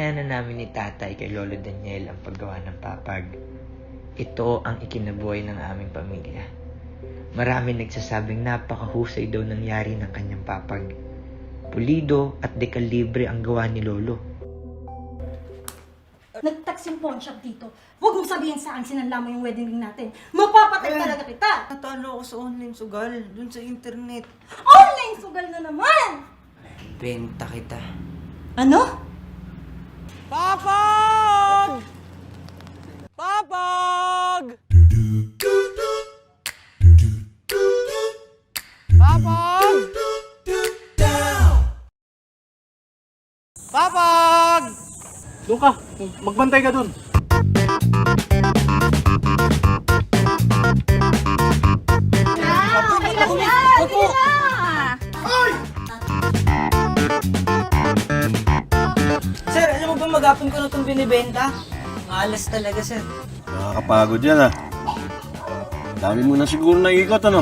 Pinangalanan namin ni tatay kay Lolo Daniel ang paggawa ng papag. Ito ang ikinabuhay ng aming pamilya. Marami nagsasabing napakahusay daw nangyari ng kanyang papag. Pulido at dekalibre ang gawa ni Lolo. Nag-text yung pawn shop dito. Huwag mong sabihin sa akin sinanla mo yung wedding ring natin. Mapapatay talaga kita. Natalo ako sa online sugal, dun sa internet. Online sugal na naman! Benta kita. Ano? Papag! Papag! Papag! Papag! Doon ka, magbantay ka doon. Sir, alam mo ba maghapon ko na itong binibenta? Malas talaga, sir. Nakakapagod yan ah. Dami mo na siguro naikot ano.